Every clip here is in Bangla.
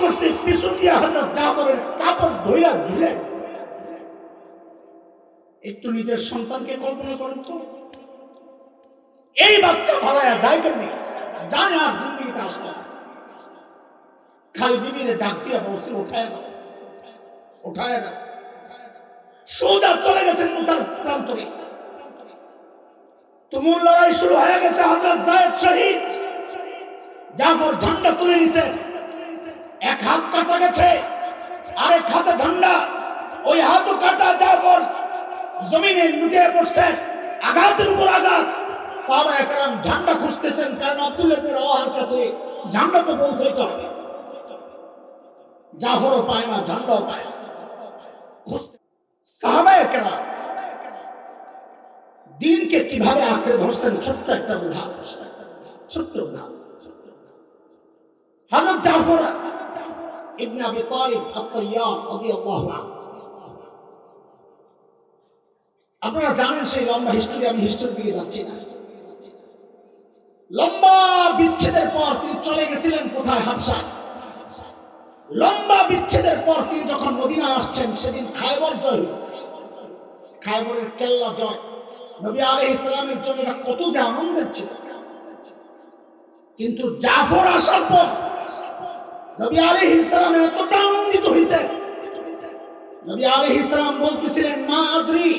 করছে পিছন দিয়ে হযরত জাফরের কাপড় ধইরা ঝুলে। একটু নিজের সন্তানকে কল্পনা করেন তো, এই বাচ্চা ফালায়া যায় কেমনি, জানে আর জিন্দগিতে আসবে। খালি বিবিরে ডাক দিয়া বলছে উঠায় না, উঠায় না। সোজা চলে গেছেন মুতার প্রান্তরে। তুমুল লড়াই শুরু হয়ে গেছে। হযরত যায়েদ শহীদ, জাফর ঝান্ডা তুলে নিছে। এক হাত কাটা গেছে, আরেক হাতে ঝান্ডা। ওই হাতও কাটা। জাফর জমিনে লুটিয়ে পড়ছে, আঘাতের উপর আঘাত। সাহাবায়ে কেরাম ঝান্ডা খুঁজতেছেন, কারণ আব্দুল্লাহ ইবনে রাওয়াহার কাছে ঝান্ডা তো পৌঁছাইতে হবে। জাফরও পায় না, ঝান্ডাও পায় না। সাহাবায়ে কেরাম দিনকে কিভাবে আঁকড়ে ধরছেন, ছোট্ট একটা উদাহরণ, ছোট্ট উদাহরণ। হযরত জাফর ইবনে আবি তালিব আত-তাইয়ার রাদিয়াল্লাহু আনহু, আপনারা জানেন সেই লম্বা হিস্টরি, আমি হিস্টরি দিয়ে যাচ্ছি না। লম্বা বিচ্ছেদের পর তিনি চলে গেছিলেন কোথায়? হাবশায়। লম্বা বিচ্ছেদের পর তিনি যখন মদিনায় আসছেন, সেদিন খায়বর জয় হয়েছে। খায়বরের কেল্লা জয়। নবী আলাইহিস সালামের জন্য এটা কত যে আনন্দের ছিল। কিন্তু জাফর আসার পর নবী আলাইহিস সালাম এতটা আনন্দিত হয়েছেন, নবী আলাইহিস সালাম বলতেছিলেন, মা আদরি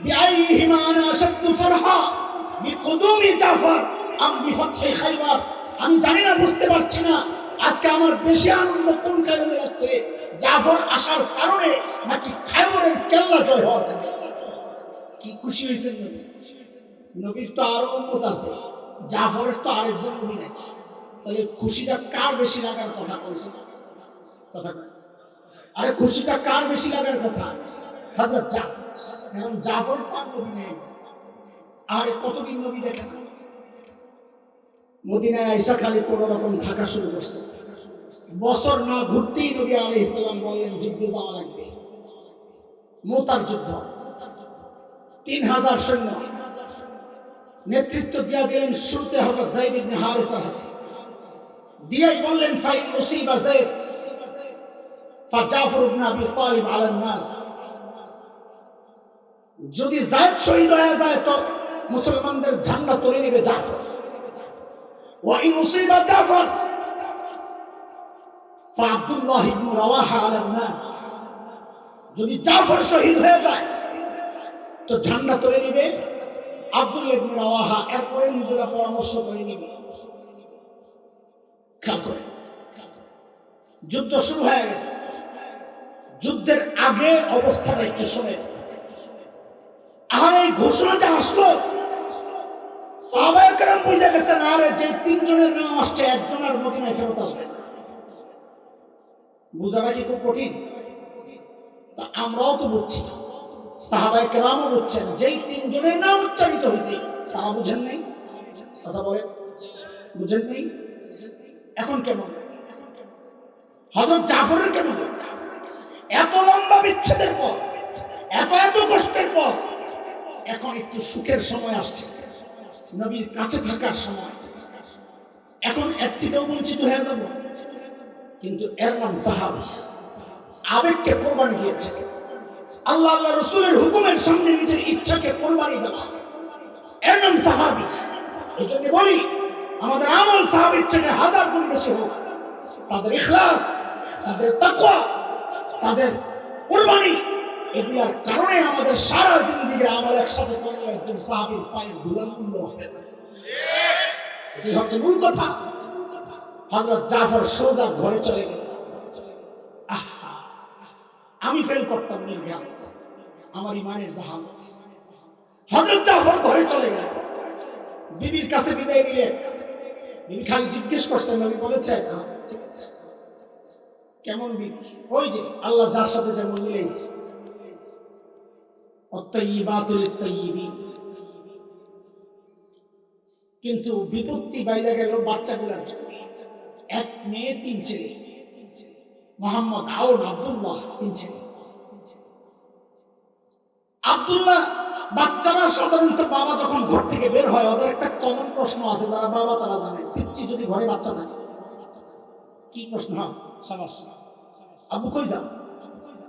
বিআইহিমা আনা আশাদ্দু ফারহা বিকুদুমি জাফর আম বিফতহি খায়বার। আমি জানি না, বুঝতে পারছি না আজকে আমার বেশি আনন্দ কোন কারণে হচ্ছে, জাফর আসার কারণে নাকি খায়বরের কেল্লা জয় হওয়ার কারণে। কি খুশি হয়েছেন নবী? নবীর তো আরো উম্মত আছে, জাফরের তো আরেকজন নবী নাই। তাহলে খুশিটা কার বেশি লাগার কথা? কথা আরে খুশিটা কার বেশি লাগার কথা? হযরত জাফর। কারণ জাফর পাক নবী নেই। আরে কতদিন নবী দেখে না। মদিনায় আয়েশা খালি কোন রকম থাকা শুরু করছে। বছর না ঘুরতেই নবী আলাইহিস সালাম বললেন যুদ্ধে যাওয়া লাগবে। মুতার যুদ্ধ। 3000 সৈন্য নেতৃত্ব দিয়া দিলেন শুরুতে হযরত যায়েদ ইবনে হারিসার হাতে। দিয়াই বললেন, ফাইন মুসিবা যায়েদ ফাজাফর ইবনে আবি তালিব আলান নাস। যদি যায়েদ শহীদ হয়ে যায় তো মুসলমানদের ঝান্ডা তুলে নেবে জাফর। ওয়া ইন মুসিবা জাফর ফাআব্দুল্লাহ ইবনে রাওয়াহা আলান নাস। যদি জাফর শহীদ হয়ে যায় তো ঝান্ডা তুলে নেবে আব্দুল্লাহ ইবনে রাওয়াহা। এরপরে নিজেরা পরামর্শ করে নেবে। খেয়াল করে, যুদ্ধ শুরু হয়ে গেছে। যুদ্ধের আগে অবস্থাটা একটু শোনে। আর এই ঘোষণা যে আসলো, সাহাবায়ে কেরাম বুঝে গেছেন, আরে যে 3 জনের নাম আসছে, একজনের মদিনায় ফেরত আসবে না। বুঝাটা কি খুব কঠিন? আমরাও তো বুঝছি, সাহাবায়ে কেরামও বুঝছেন। যেই 3 জনের নাম উচ্চারিত হয়েছে তারা বুঝেন নাই। কথা বলে বুঝেন নাই। এখন কেমন হযরত জাফরের কেমন? এত লম্বা বিচ্ছেদের পর, এত কষ্টের পর এখন একটু সুখের সময় আসছে, নবীর কাছে থাকার সময়। এখন এর থেকেও বঞ্চিত হয়ে যাব। কিন্তু এর নাম সাহাবী। আবেগকে কোরবানি দিয়েছে। আল্লাহ আল্লাহ রাসূলের হুকুমের সামনে নিজের ইচ্ছাকে কোরবানি দেওয়া, এর নাম সাহাবী। এই জন্য বলি, আমাদের আমল সাহাবীর চেয়ে 1000 গুণ বেশি হোক। তাদের ইখলাস, তাদের তাকওয়া, তাদের কোরবানি, এগুলোর কারণে আমাদের সারা জিন্দেগির আমল একসাথে করলে একজন সাহাবীর পায়ের ধুলার মূল্য হবে। এটাই হচ্ছে মূল কথা। হযরত জাফর সোজা ঘরে চলে গেলেন। আমি ফেল করতাম নির্ঘাত, আমার ইমানের জাহালত। হযরত জাফর ঘরে চলে গেলেন, বিবির কাছে বিদায় নিলেন। বিবি খালি জিজ্ঞেস করছেন, নবী বলেছে কেমন বিবি? ওই যে আল্লাহ যার সাথে যেমন মিলাইছে, অত্তাইয়িবাতু লিত্তাইয়িবিন। কিন্তু বিপত্তি বাইরে গেল বাচ্চাগুলোর জন্য। 1 মেয়ে 3 ছেলে, মোহাম্মদ, আউন, আব্দুল্লাহ, 3 ছেলে। আব্দুল্লাহ বাচ্চারা সাধারণত বাবা যখন ঘর থেকে বের হয়, ওদের একটা কমন প্রশ্ন আছে, যারা বাবা তারা জানে, পিচ্চি যদি ঘরে বাচ্চা থাকে কি প্রশ্ন? সাবাস। আব্বু কই যাও?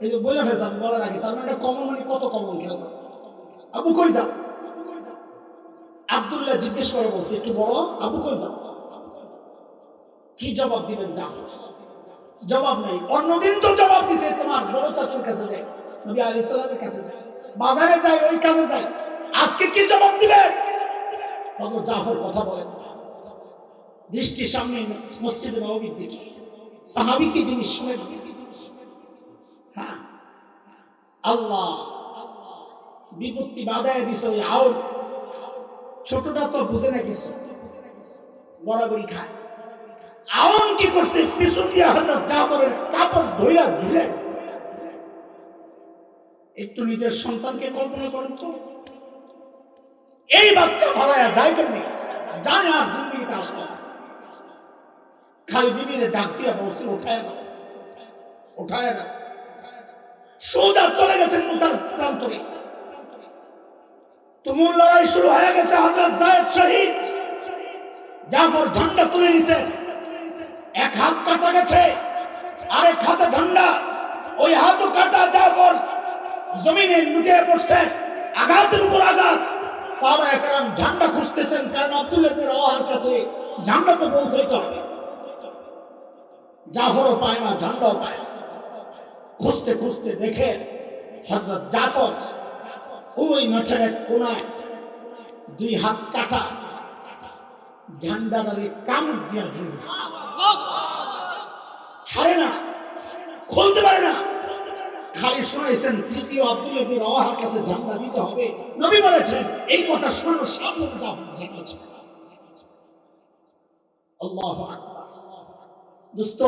এই যে বলে ফেলছে আমি বলার আগে, তার মানে কমন, মানে কত কমন খেয়াল করে। আব্বু কই যাও? আব্দুল্লাহ জিজ্ঞেস করে বলছে একটু বড়, আব্বু কই যাও? কি জবাব দিবেন? জাফর জবাব নেই। অন্যদিন তো জবাব দিছে তোমার বড় চাচুর কাছে যাই, নবী আলাইহিস সালামের কাছে যাই, বাজারে যাই, ওই কাজে যাই। আজকে কি জবাব দিবেন? হযরত জাফর কথা বলেন, দৃষ্টি সামনে মসজিদে নববীর দিকে। সাহাবী কি জিনিস শুনেন? হ্যাঁ, আল্লাহ বিপত্তি বাধায় দিছে। ওই আউল ছোটটা তো বুঝে না কিছু, বরাবরই খায়। আউন কি করছে? পিছন দিয়ে হযরত জাফরের কাপড় ধইরা ঝুলে। একটু নিজের সন্তানকে কল্পনা করেন তো, এই বাচ্চা ফালায়া যায় কেমনি? জানে আর জিন্দগিতে আসবে না। খালি বিবিরে ডাক দিয়া বলছে ওঠায় না, ওঠায় না। সোজা চলে গেছেন মুতার প্রান্তরে। তুমুল লড়াই শুরু হয়ে গেছে। হযরত যায়েদ শহীদ। জাফর ঝান্ডা তুলে নিছে, এক হাত কাটা গেছে, আরেক হাতে ঝান্ডা। ওই হাতও কাটা। জাফর জমিনে লুটে পড়ছে, আঘাতের উপর আঘাত। সাহাবায়ে কেরাম ঝান্ডা খুঁজতেছেন, কারণ আব্দুল্লাহ ইবনে রওয়াহার কাছে ঝান্ডা তো পৌঁছাইতে হবে। জাফরও পায় না, ঝান্ডাও পায় না। খুঁজতে খুঁজতে দেখে হযরত জাফর ওই মাঠের এক কোনায় দুই হাত কাটা, ঝান্ডাটারে কামড় দিয়া দিল, ছাড়ে না, খুলতে পারে না। খালি শুনাইছেন তৃতীয় আব্দুল্লাহ ইবনে রওয়াহার কাছে ঝান্ডা দিতে হবে। নবী বলেছেন এই কথা শোনানোর সাথে সাথে জাফর ঝান্ডা ছেড়ে দিয়েছে। আল্লাহু আকবার। দোস্ত,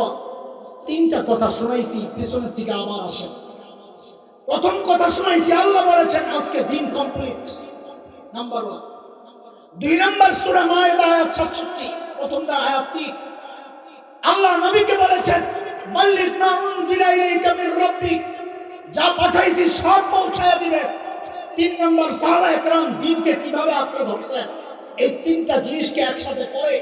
তিনটা কথা শুনাইছি, পিছনের থেকে আবার আসেন। প্রথম কথা শুনাইছি, আল্লাহ বলেছেন আজকে দিন কমপ্লিট, নাম্বার 1। 2 নম্বর সূরা মায়েদা আয়াত 67, প্রথমটা আয়াত 3। আল্লাহ নবীকে বলেছেন বাল্লিগ মা উনজিলা ইলাইকা মির রাব্বিক, যা পাঠাইছি সব পৌঁছায় দিবেন। 3 নম্বর সাহাবায়ে কেরাম দ্বীনকে কিভাবে আঁকড়ে ধরছেন। এই তিনটা জিনিসকে একসাথে করে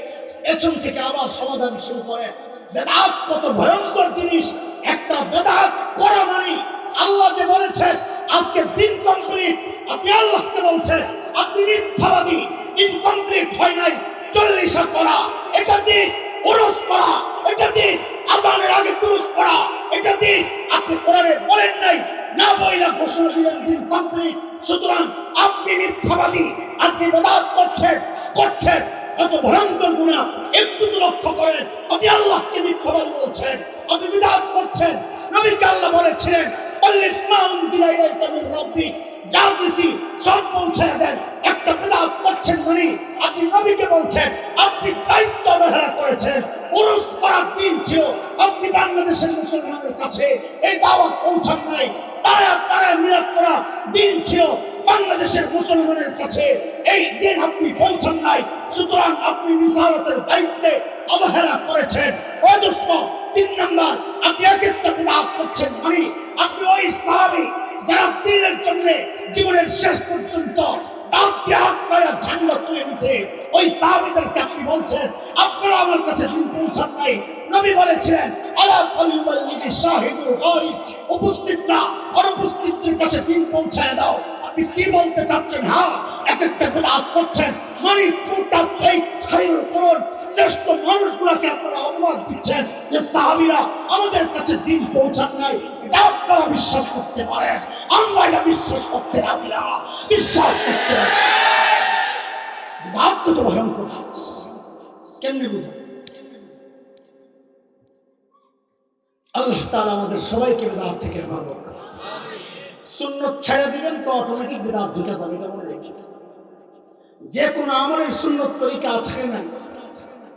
পেছন থেকে আবার সমাধান শুরু করে। বেদাত কত ভয়ঙ্কর জিনিস। একটা বেদাত করা মানে আল্লাহ যে বলেছেন আজকে দিন কমপ্লিট, আপনি আল্লাহকে বলছেন আপনি মিথ্যাবাদী। দিন কমপ্লিট হয় নাই, 40 করা, এটা দিন। ওরস করা, এটা দিন। আযানের আগে দুরূদ পড়া, এটা দিন। আপনি কোরআনে বলেন নাই, না বইলা ঘোষণা দিলেন দিন কমপ্লিট। সুতরাং আপনি মিথ্যাবাদী, আপনি বেদাত করছেন। কত ভয়ঙ্কর গুনাহ, একটু তো লক্ষ্য করেন। আপনি আল্লাহকে মিথ্যাবাদী বলছেন, আপনি বিদআত করছেন। নবীকে আল্লাহ বলেছিলেন বাল্লিগ মা উনজিলা ইলাইকা মির রাব্বিক, যা দিছি সব পৌঁছায় দেন। একটা বিদআত করছেন মানে আপনি নবীকে বলছেন আপনি দায়িত্ব অবহেলা করেছেন। উরুস করার দিন ছিল, আপনি বাংলাদেশের মুসলমানদের কাছে এই দাওয়াত পৌঁছান নাই। তারা মিলাদ করা দিন ছিল, বাংলাদেশের মুসলমানের কাছে এই দিন আপনি পৌঁছান নাই। সুতরাং আপনি রিসালাতের দায়িত্বে অবহেলা করেছেন। অদস্ত 3 নম্বর, আপনি একটা বিদআত করছেন মানে আপনি ওই সাহাবী যারা দ্বীনের জন্য জীবনের শেষ পর্যন্ত ঝান্ডা তুলে নিচ্ছে, ওই সাহাবীদেরকে আপনি বলছেন আপনারা আমার কাছে দিন পৌঁছান নাই। নবী বলেছিলেন আলা ফালিউবাল্লিগি শাহিদুল গায়ব, উপস্থিতরা অনুপস্থিতদের কাছে দিন পৌঁছায় দাও। আপনি কি বলতে চাচ্ছেন? হ্যাঁ, একটা বিদআত করছেন মানে পুরোটা এই খায়রুল কুরআন শ্রেষ্ঠ মানুষগুলোকে আপনারা অপবাদ দিচ্ছেন যে সাহাবীরা আমাদের কাছে দিন পৌঁছান নাই। এটা আপনারা বিশ্বাস করতে পারেন, আমরা এটা বিশ্বাস করতে রাজি না। বিশ্বাস করতে রাজি। বিদআত কত ভয়ঙ্কর জিনিস, কেমনে বুঝেন? আল্লাহ তাআলা আমাদের সবাইকে বিদআত থেকে হেফাজত করুন। সুন্নত ছেড়ে দিবেন তো অটোমেটিক বিদআত ঢুকে যাবে, এটা মনে রাখবেন। যে কোনো আমলের সুন্নত তরিকা আছে কি নাই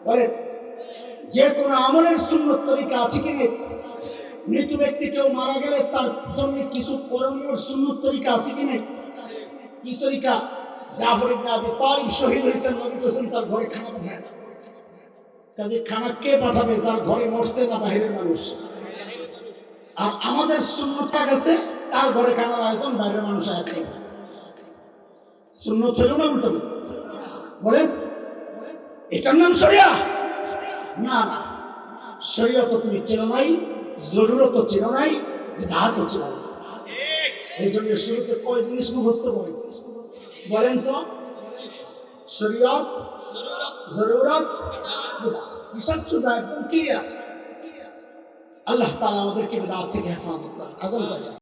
বলেন? যে কোনো আমলের সুন্নত তরিকা আছে কি নেই? মৃত ব্যক্তি কেউ মারা গেলে তার জন্য কিছু করণীয় সুন্নত তরিকা আছে কি নেই? কি তরিকা? জাফর ইবনে আবি তালিব শহীদ হয়েছেন, নবী বলেছেন তার ঘরে খানা পাঠায়। কাজে খানা কে পাঠাবে? যার ঘরে মরছে না বাহিরের মানুষ? আর আমাদের সুন্নতটা গেছে তার ঘরে খানার আয়োজন, বাইরের মানুষ খাই। সুন্নত হইল না উল্টো? বলেন, এটার নাম শরিয়া? না না, শরীয়ত তুমি চেনো নাই, জরুরত চেনো নাই, বিদআতও চেনো নাই। এই জন্য শুরুতে কয় জিনিস মুখস্থ করেছি বলেন তো? শরীয়ত, জরুরত, বিদআত। হিসাব সুদা একদম ক্লিয়ার। আল্লাহ তাআলা আমাদেরকে বিদআত থেকে হেফাজত করেন। আযান কয়টা?